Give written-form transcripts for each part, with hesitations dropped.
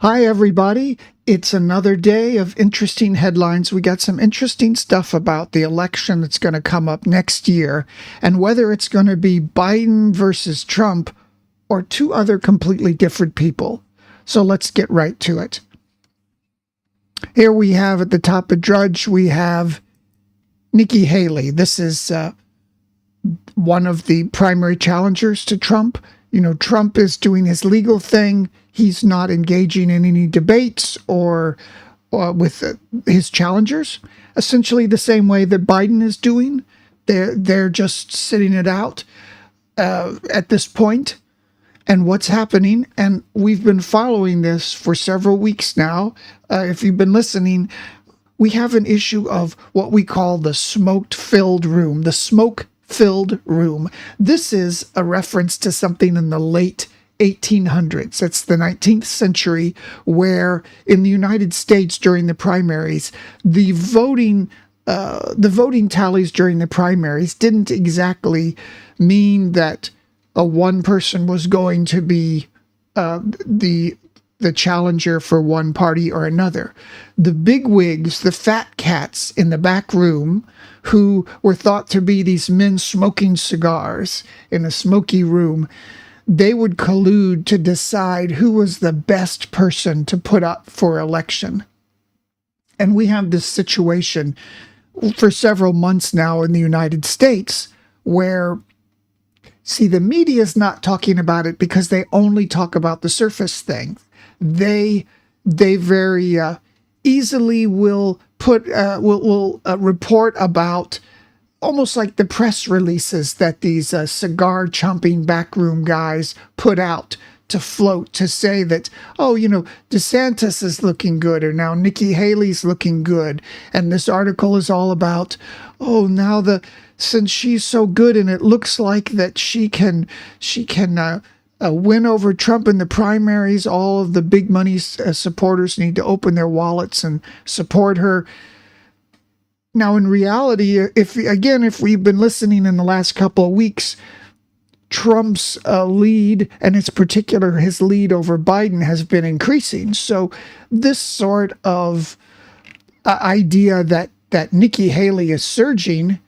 Hi, everybody. It's another day of interesting headlines. We got some interesting stuff about the election that's going to come up next year and whether it's going to be Biden versus Trump or two other completely different people. So let's get right to it. Here we have at the top of Drudge, we have Nikki Haley. This is one of the primary challengers to Trump. You know, Trump is doing his legal thing. He's not engaging in any debates or with his challengers, essentially the same way that Biden is doing. They're just sitting it out at this point. And what's happening, and we've been following this for several weeks now. If you've been listening, we have an issue of what we call the smoke-filled room, the smoke-filled room. This is a reference to something in the late 1800s. It's the 19th century, where in the United States during the primaries, the voting tallies during the primaries didn't exactly mean that one person was going to be the challenger for one party or another. The bigwigs, the fat cats in the back room, who were thought to be these men smoking cigars in a smoky room, they would collude to decide who was the best person to put up for election. And we have this situation for several months now in the United States where, see, the media is not talking about it because they only talk about the surface thing. They very easily will report about, almost like the press releases that these cigar chomping backroom guys put out to float, to say that, oh, you know, DeSantis is looking good, or now Nikki Haley's looking good. And this article is all about, oh, now since she's so good and it looks like that she can win over Trump in the primaries, all of the big money supporters need to open their wallets and support her. Now, in reality, if we've been listening in the last couple of weeks, Trump's lead, and in particular his lead over Biden, has been increasing. So this sort of idea that Nikki Haley is surging,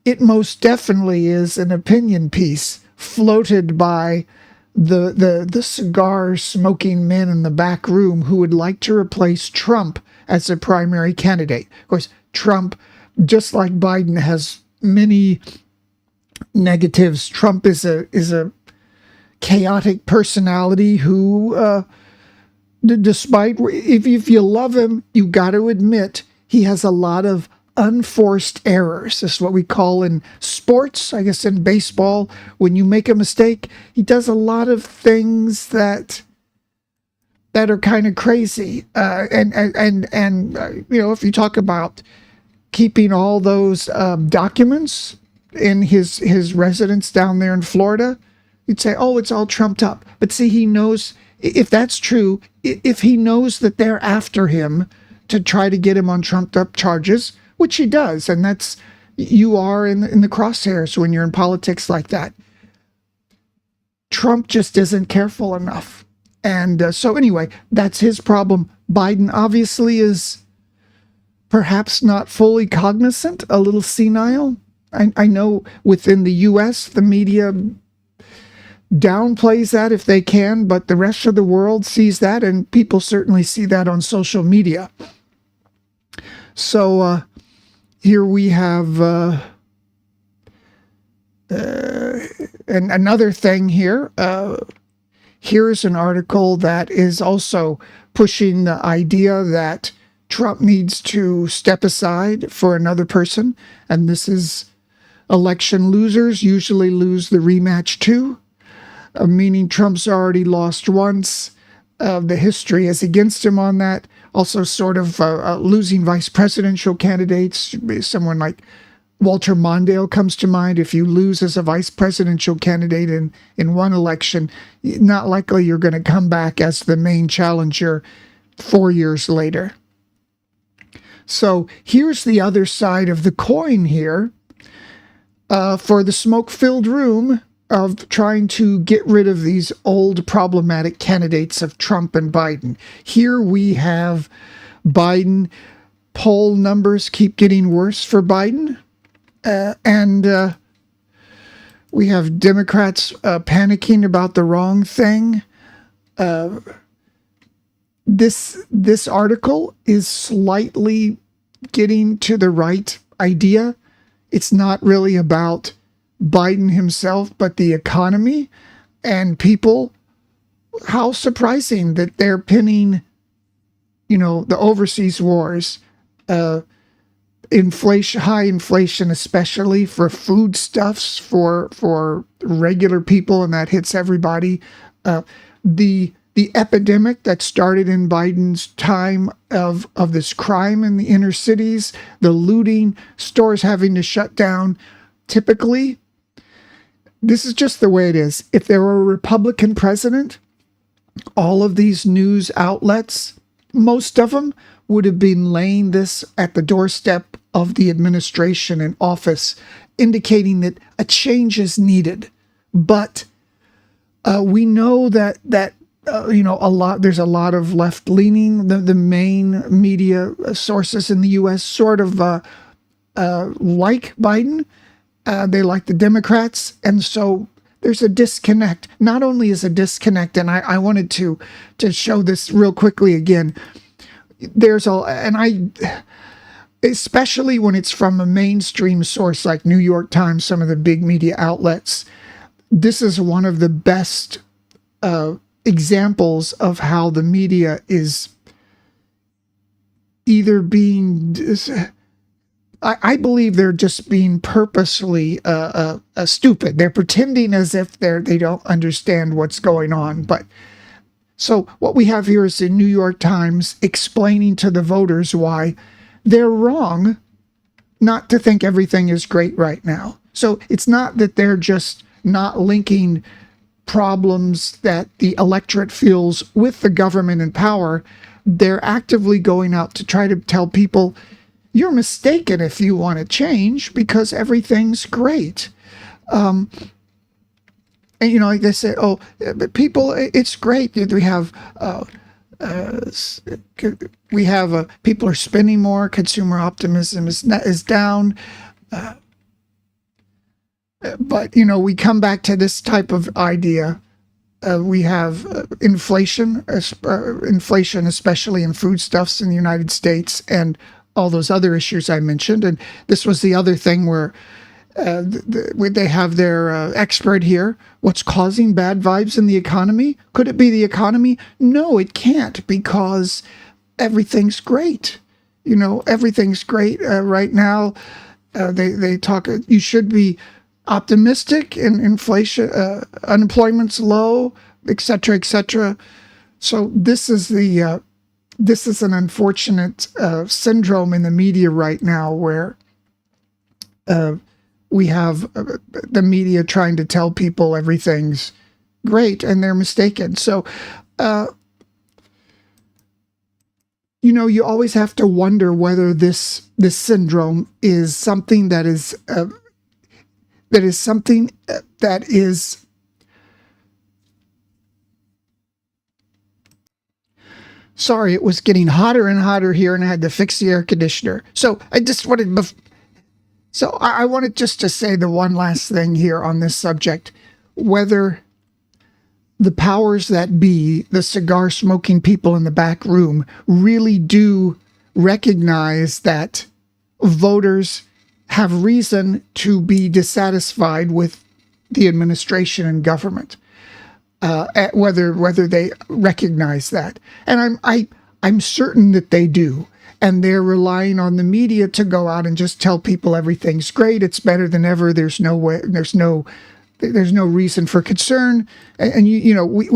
it most definitely is an opinion piece floated by the cigar smoking men in the back room who would like to replace Trump as a primary candidate. Of course, Trump, just like Biden, has many negatives. Trump is a chaotic personality who, despite, if you love him, you got to admit he has a lot of unforced errors. This is what we call in sports, I guess in baseball, when you make a mistake, he does a lot of things that are kind of crazy. And you know, if you talk about keeping all those documents in his residence down there in Florida, you'd say, oh, it's all trumped up. But see, he knows, if that's true, if he knows that they're after him to try to get him on trumped up charges, which he does, and that's, you are in the crosshairs when you're in politics like that. Trump just isn't careful enough. And so anyway, that's his problem. Biden obviously is perhaps not fully cognizant, a little senile. I know within the U.S., the media downplays that if they can, but the rest of the world sees that, and people certainly see that on social media. So here we have and another thing here. Here's an article that is also pushing the idea that Trump needs to step aside for another person, and this is election losers usually lose the rematch too, meaning Trump's already lost once. The history is against him on that. Also sort of losing vice presidential candidates. Someone like Walter Mondale comes to mind. If you lose as a vice presidential candidate in one election, not likely you're going to come back as the main challenger 4 years later. So here's the other side of the coin here. For the smoke-filled room, of trying to get rid of these old problematic candidates of Trump and Biden. Here we have Biden. Poll numbers keep getting worse for Biden. And we have Democrats panicking about the wrong thing. This article is slightly getting to the right idea. It's not really about Biden himself, but the economy and people. How surprising that they're pinning, the overseas wars, inflation, high inflation, especially for foodstuffs for regular people, and that hits everybody. The epidemic that started in Biden's time of this crime in the inner cities, the looting, stores having to shut down. Typically, this is just the way it is. If there were a Republican president, all of these news outlets, most of them, would have been laying this at the doorstep of the administration and office, indicating that a change is needed. But we know that there's a lot of left-leaning. The main media sources in the U.S. sort of like Biden. They like the Democrats, and so there's a disconnect. Not only is a disconnect, and I wanted to show this real quickly again. Especially when it's from a mainstream source like New York Times, some of the big media outlets, this is one of the best examples of how the media is either being, I believe they're just being purposely stupid. They're pretending as if they don't understand what's going on. But so what we have here is the New York Times explaining to the voters why they're wrong not to think everything is great right now. So it's not that they're just not linking problems that the electorate feels with the government and power. They're actively going out to try to tell people, you're mistaken if you want to change because everything's great. And, like they say, but people, it's great. We have people are spending more. Consumer optimism is down. But, we come back to this type of idea. We have inflation, especially in foodstuffs in the United States, and all those other issues I mentioned. And this was the other thing where they have their expert here. What's causing bad vibes in the economy? Could it be the economy? No, it can't, because everything's great. Everything's great right now. They talk. You should be optimistic, and inflation, unemployment's low, etc., etc. So this is an unfortunate syndrome in the media right now, where we have the media trying to tell people everything's great, and they're mistaken. So, you always have to wonder whether this syndrome is something that is sorry, it was getting hotter and hotter here, and I had to fix the air conditioner. So I just wanted. So I wanted just to say the one last thing here on this subject, whether the powers that be, the cigar smoking people in the back room, really do recognize that voters have reason to be dissatisfied with the administration and government, whether they recognize that. And I'm certain that they do. And they're relying on the media to go out and just tell people everything's great. It's better than ever. There's no reason for concern. And you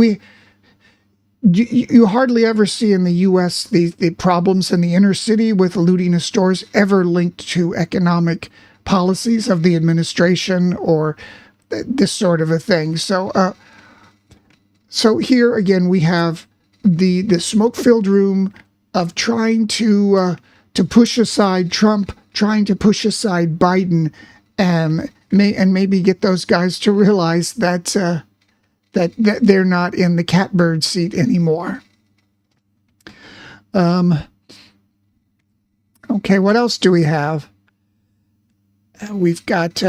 hardly ever see in the U.S. the problems in the inner city with looting of stores ever linked to economic policies of the administration or this sort of a thing. So here again we have the smoke-filled room of trying to push aside Trump, trying to push aside Biden, and maybe get those guys to realize that that they're not in the catbird seat anymore. Okay, what else do we have? We've got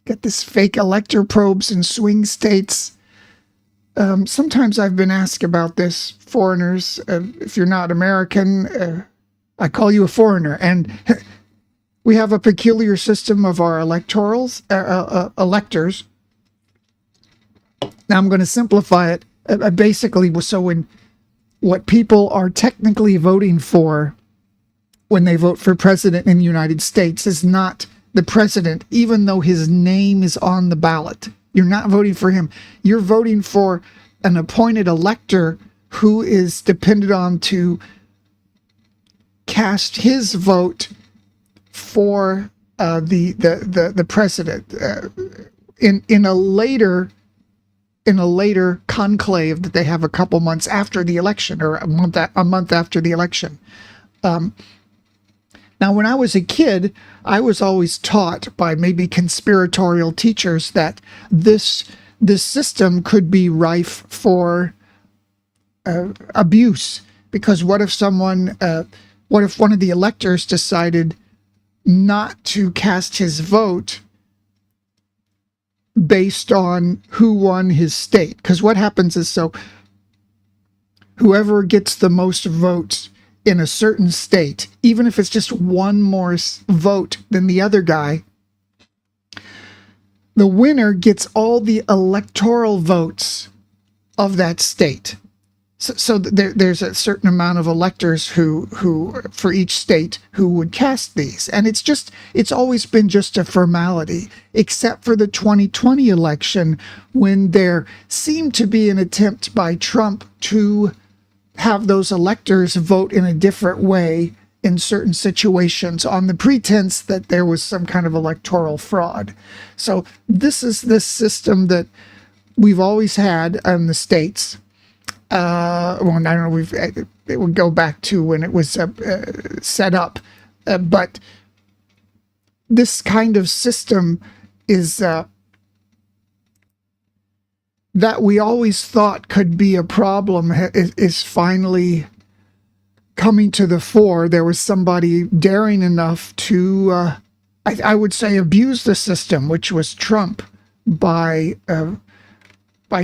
this fake elector probes in swing states. Sometimes I've been asked about this, foreigners. If you're not American, I call you a foreigner. And we have a peculiar system of our electors. Now I'm going to simplify it. Basically, so when what people are technically voting for when they vote for president in the United States is not the president, even though his name is on the ballot. You're not voting for him. You're voting for an appointed elector who is depended on to cast his vote for the president in a later conclave that they have a couple months after the election, or a month after the election. Now, when I was a kid, I was always taught by maybe conspiratorial teachers that this system could be rife for abuse, because what if one of the electors decided not to cast his vote based on who won his state? Because what happens is, so whoever gets the most votes in a certain state, even if it's just one more vote than the other guy, the winner gets all the electoral votes of that state. So there's a certain amount of electors who for each state who would cast these. And it's always been just a formality, except for the 2020 election, when there seemed to be an attempt by Trump to have those electors vote in a different way in certain situations on the pretense that there was some kind of electoral fraud. So this is this system that we've always had in the States. Well, I don't know, it would go back to when it was set up. But this kind of system is that we always thought could be a problem is finally coming to the fore. There was somebody daring enough to, I would say, abuse the system, which was Trump, by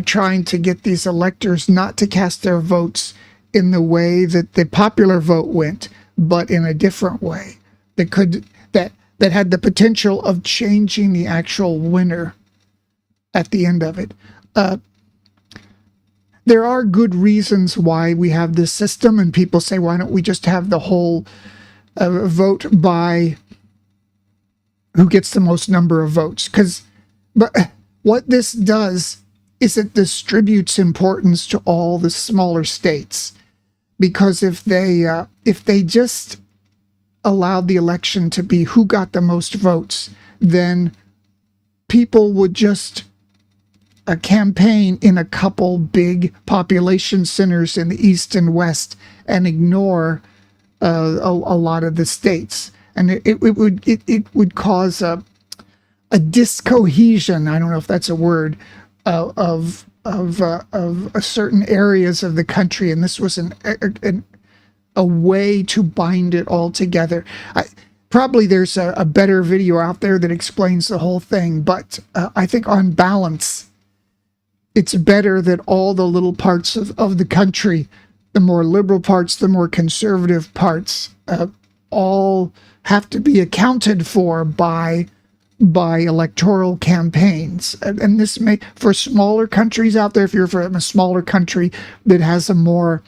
trying to get these electors not to cast their votes in the way that the popular vote went, but in a different way that had the potential of changing the actual winner at the end of it. There are good reasons why we have this system, and people say, why don't we just have the whole vote by who gets the most number of votes? But what this does is it distributes importance to all the smaller states, because if they just allowed the election to be who got the most votes, then people would just a campaign in a couple big population centers in the East and West and ignore a lot of the states, and it would cause a discohesion. I don't know if that's a word, of certain areas of the country, and this was a way to bind it all together. Probably there's a better video out there that explains the whole thing, but I think on balance, it's better that all the little parts of the country, the more liberal parts, the more conservative parts, all have to be accounted for by electoral campaigns. And this may, for smaller countries out there, if you're from a smaller country that has a more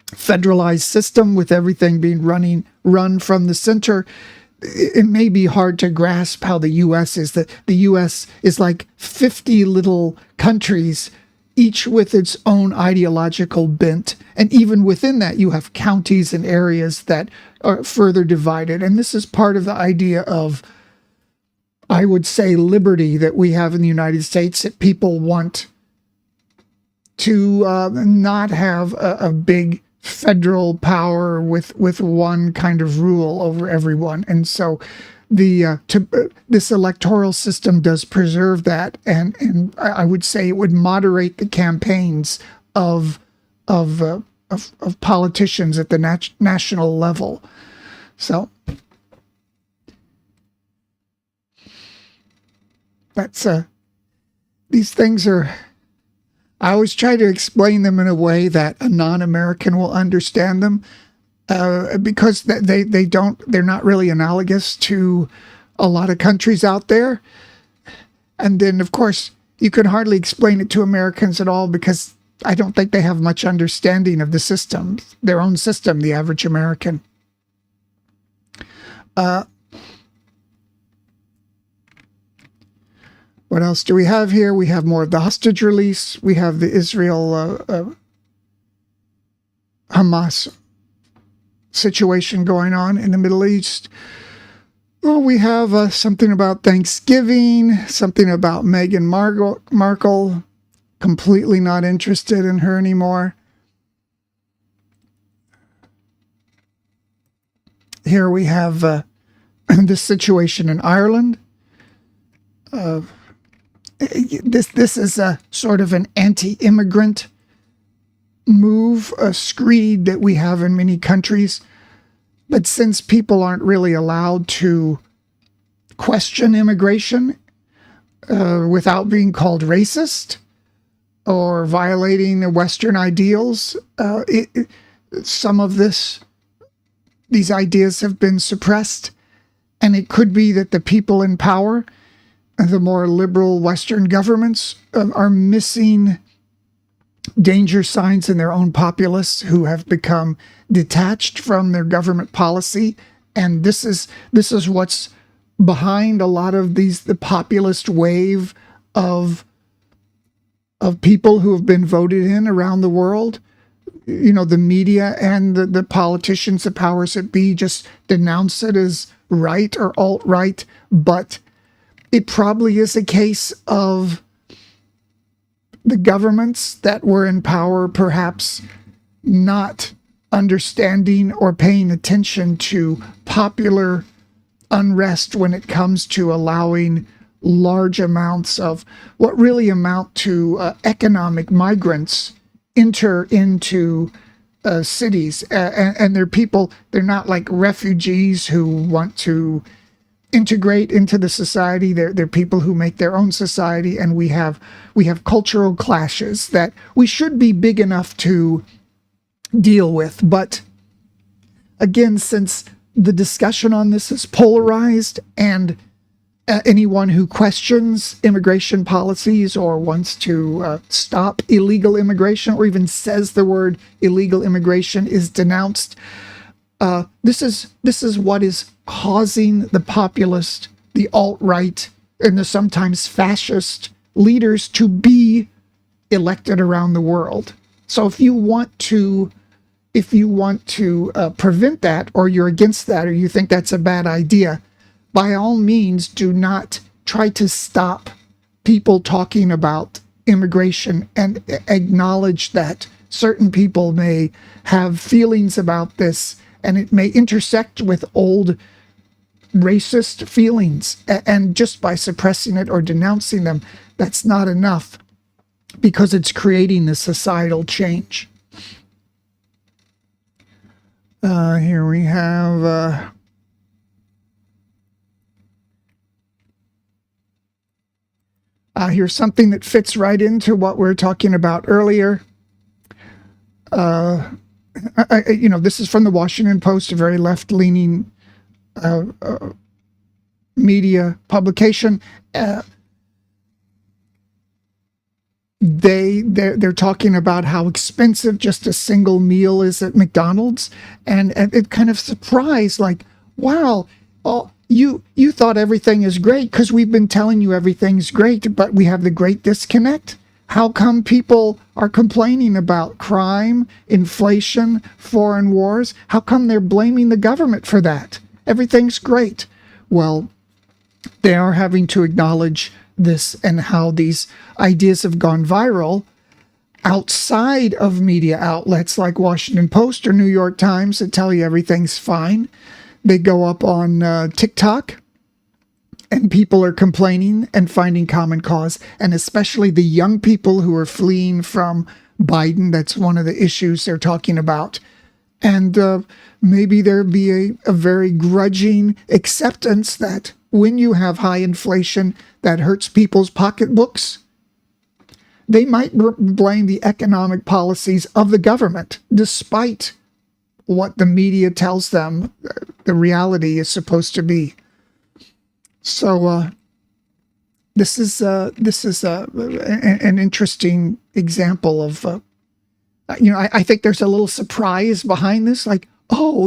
federalized system with everything being run from the center, it may be hard to grasp how the U.S. is. The U.S. is like 50 little countries, each with its own ideological bent. And even within that, you have counties and areas that are further divided. And this is part of the idea of, I would say, liberty that we have in the United States, that people want to not have a big federal power with one kind of rule over everyone. And so this electoral system does preserve that, and I would say it would moderate the campaigns of politicians at the national level. So that's these things are. I always try to explain them in a way that a non-American will understand them, because they're not really analogous to a lot of countries out there. And then, of course, you can hardly explain it to Americans at all, because I don't think they have much understanding of the system, their own system, the average American. What else do we have here? We have more of the hostage release. We have the Israel Hamas situation going on in the Middle East. Well, we have something about Thanksgiving, something about Meghan Markle, completely not interested in her anymore. Here we have this situation in Ireland. This is a sort of an anti-immigrant move, a screed that we have in many countries. But since people aren't really allowed to question immigration without being called racist or violating the Western ideals, some of these ideas have been suppressed. And it could be that the people in power, the more liberal Western governments, are missing danger signs in their own populace who have become detached from their government policy. And this is what's behind a lot of the populist wave of people who have been voted in around the world. You know, the media and the politicians, the powers that be, just denounce it as right or alt-right, but it probably is a case of the governments that were in power perhaps not understanding or paying attention to popular unrest when it comes to allowing large amounts of what really amount to economic migrants enter into cities. And they're people, they're not like refugees who want to integrate into the society. They're people who make their own society, and we have cultural clashes that we should be big enough to deal with. But again, since the discussion on this is polarized, and anyone who questions immigration policies or wants to stop illegal immigration, or even says the word illegal immigration, is denounced. This is what is causing the populist, the alt-right, and the sometimes fascist leaders to be elected around the world. So if you want to prevent that, or you're against that, or you think that's a bad idea, by all means, do not try to stop people talking about immigration, and acknowledge that certain people may have feelings about this, and it may intersect with old racist feelings. And just by suppressing it or denouncing them, that's not enough, because it's creating a societal change. Here we have here's something that fits right into what we were talking about earlier. This is from the Washington Post, a very left-leaning media publication. They're talking about how expensive just a single meal is at McDonald's, and it kind of surprised, like, wow, you thought everything is great because we've been telling you everything's great, but we have the great disconnect. How come people are complaining about crime, inflation, foreign wars? How come they're blaming the government for that? Everything's great. Well, they are having to acknowledge this, and how these ideas have gone viral outside of media outlets like Washington Post or New York Times that tell you everything's fine. They go up on TikTok, and people are complaining and finding common cause, and especially the young people who are fleeing from Biden. That's one of the issues they're talking about. And maybe there be a very grudging acceptance that when you have high inflation that hurts people's pocketbooks, they might blame the economic policies of the government, despite what the media tells them the reality is supposed to be. So this is an interesting example of, I think there's a little surprise behind this. Like, oh,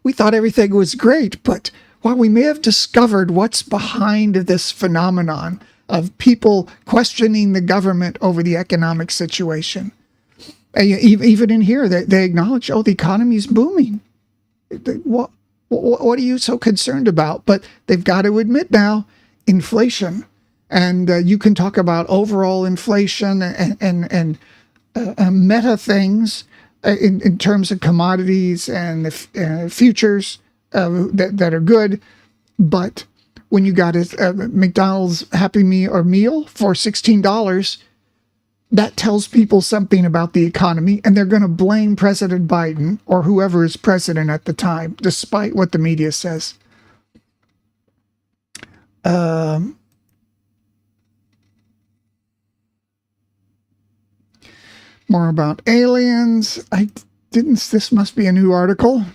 we thought everything was great, but we may have discovered what's behind this phenomenon of people questioning the government over the economic situation. Even in here, they acknowledge, oh, the economy is booming. What are you so concerned about? But they've got to admit now, inflation. And you can talk about overall inflation and meta things in terms of commodities and futures that are good. But when you got a McDonald's Happy Meal for $16, that tells people something about the economy, and they're going to blame President Biden or whoever is president at the time, despite what the media says. More about aliens. This must be a new article.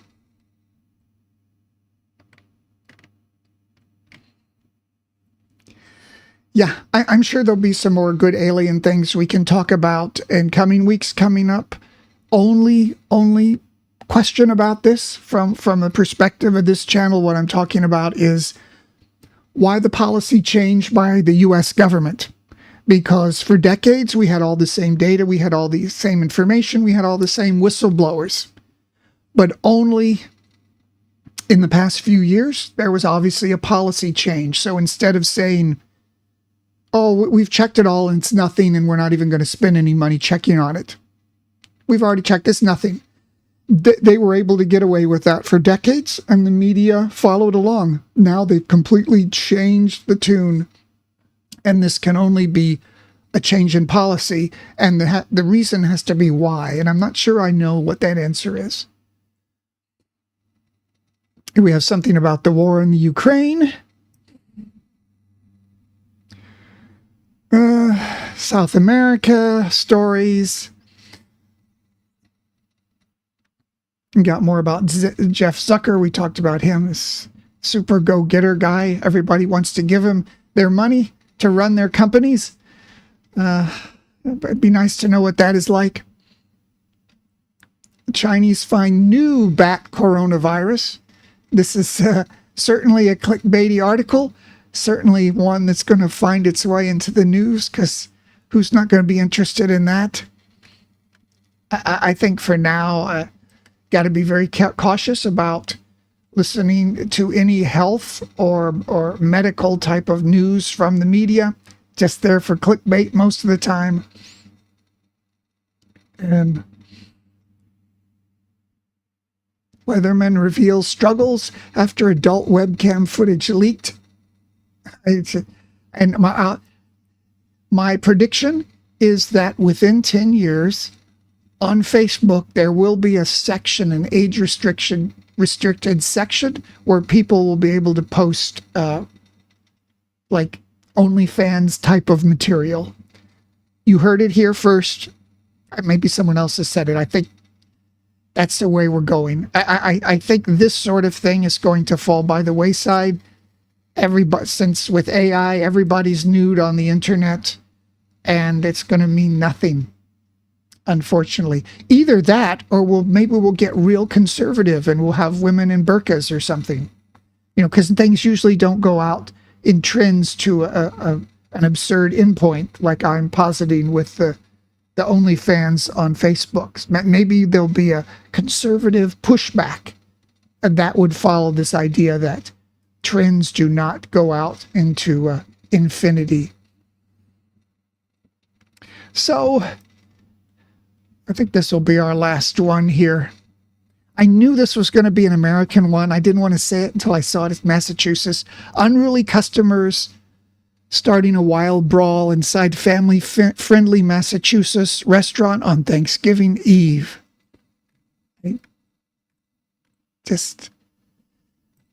Yeah, I'm sure there'll be some more good alien things we can talk about in coming weeks coming up. Only question about this from the perspective of this channel, what I'm talking about is why the policy changed by the U.S. government. Because for decades, we had all the same data, we had all the same information, we had all the same whistleblowers. But only in the past few years, there was obviously a policy change. So instead of saying, oh, we've checked it all and it's nothing and we're not even going to spend any money checking on it, we've already checked, it's nothing. They were able to get away with that for decades, and the media followed along. Now they've completely changed the tune, and this can only be a change in policy, and the reason has to be why, and I'm not sure I know what that answer is. We have something about the war in the Ukraine. South America stories. We got more about Jeff Zucker. We talked about him, this super go-getter guy. Everybody wants to give him their money to run their companies. It'd be nice to know what that is like. The Chinese find new bat coronavirus. This is certainly a clickbaity article. Certainly one that's going to find its way into the news, because who's not going to be interested in that? I think for now, got to be very cautious about listening to any health or medical type of news from the media. Just there for clickbait most of the time. And Weatherman reveals struggles after adult webcam footage leaked. And my prediction is that within 10 years, on Facebook, there will be a section, an age restricted section, where people will be able to post like OnlyFans type of material. You heard it here first. Maybe someone else has said it. I think that's the way we're going. I think this sort of thing is going to fall by the wayside. Since with AI, everybody's nude on the internet, and it's going to mean nothing. Unfortunately, either that, or maybe we'll get real conservative and we'll have women in burqas or something, because things usually don't go out in trends to an absurd endpoint, like I'm positing with the OnlyFans on Facebook. Maybe there'll be a conservative pushback, and that would follow this idea that trends do not go out into infinity. So I think this will be our last one here. I knew this was going to be an American one. I didn't want to say it until I saw it as Massachusetts. Unruly customers starting a wild brawl inside family-friendly Massachusetts restaurant on Thanksgiving Eve. Just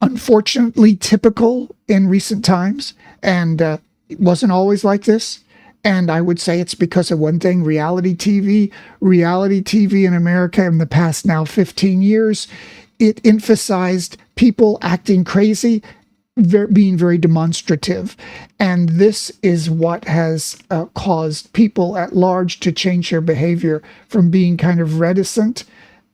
unfortunately typical in recent times, and it wasn't always like this. And I would say it's because of one thing: reality TV. Reality TV in America in the past now 15 years, it emphasized people acting crazy, being very demonstrative. And this is what has caused people at large to change their behavior from being kind of reticent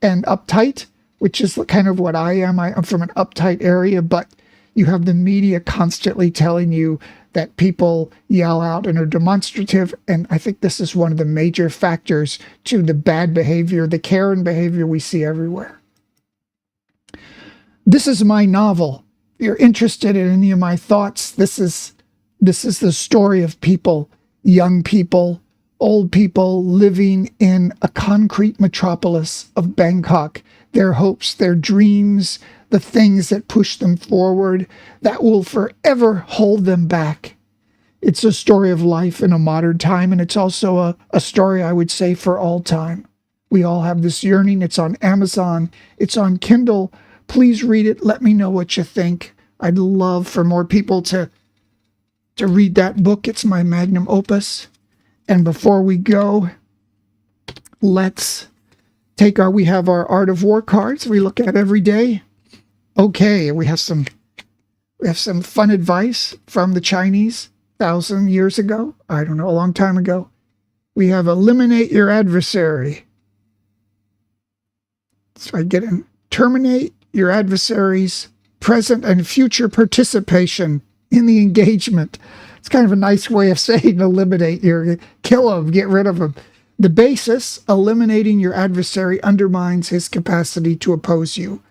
and uptight, which is kind of what I am. I'm from an uptight area, but you have the media constantly telling you that people yell out and are demonstrative. And I think this is one of the major factors to the bad behavior, the Karen behavior we see everywhere. This is my novel. If you're interested in any of my thoughts, this is the story of people, young people, old people living in a concrete metropolis of Bangkok. Their hopes, their dreams, the things that push them forward, that will forever hold them back. It's a story of life in a modern time, and it's also a story, I would say, for all time. We all have this yearning. It's on Amazon. It's on Kindle. Please read it. Let me know what you think. I'd love for more people to read that book. It's my magnum opus. And before we go, let's we have our Art of War cards we look at every day. Okay, we have some fun advice from the Chinese 1,000 years ago. I don't know, a long time ago. We have eliminate your adversary. So I get in. Terminate your adversary's present and future participation in the engagement. It's kind of a nice way of saying eliminate kill him, get rid of him. The basis, eliminating your adversary undermines his capacity to oppose you.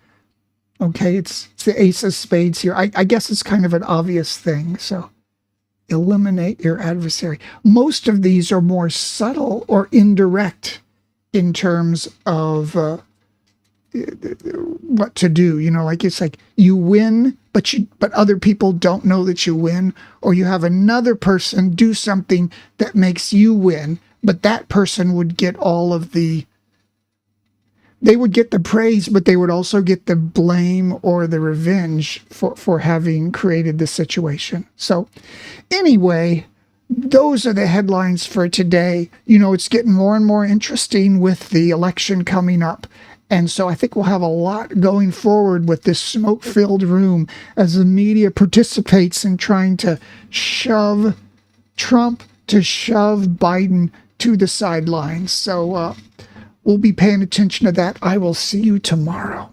Okay, it's the Ace of Spades here. I guess it's kind of an obvious thing. So eliminate your adversary. Most of these are more subtle or indirect in terms of what to do. You know, like it's like you win, but other people don't know that you win, or you have another person do something that makes you win, but that person would get they would get the praise, but they would also get the blame or the revenge for having created the situation. So anyway, those are the headlines for today. You know, it's getting more and more interesting with the election coming up. And so I think we'll have a lot going forward with this smoke-filled room as the media participates in trying to shove Trump, to shove Biden to the sidelines. So we'll be paying attention to that. I will see you tomorrow.